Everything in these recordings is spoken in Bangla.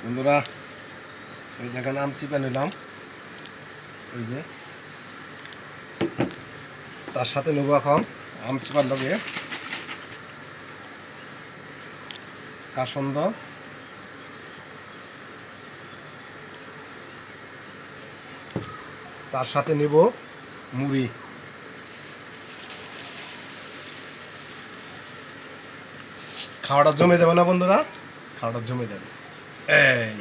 বন্ধুরা এই যেখানে আম চিপে নিলাম, ওই যে তার সাথে নেবো এখন আম চিপার লগে কাসন্দ, তার সাথে নেব মুড়ি। খাওয়াটা জমে যাবে না বন্ধুরা, খাওয়াটা জমে যাবে। এই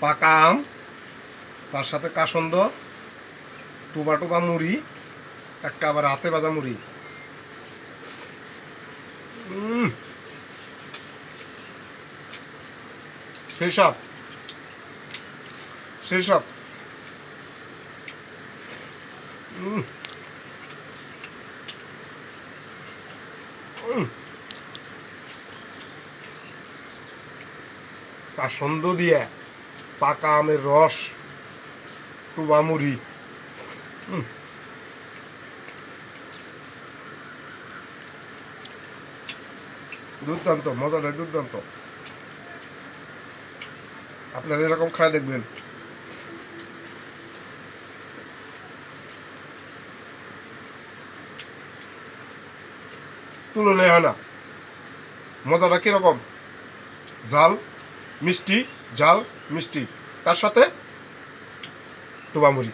পাকা আম, তার সাথে কাসন্দ, টুবা টুবা মুড়ি, একেবারে হাতে ভাজা মুড়ি। সেই সব সেই সব কাসন্দ দিয়ে পাকা আমের রস, টুবা মুড়ি, দুর্দান্ত, মজাটা দুর্দান্ত। আপনারা এরকম খায় দেখবেন, তুলনায় হয় না। মজাটা কিরকম, ঝাল মিষ্টি, ঝাল মিষ্টি, তার সাথে টুবা মুড়ি।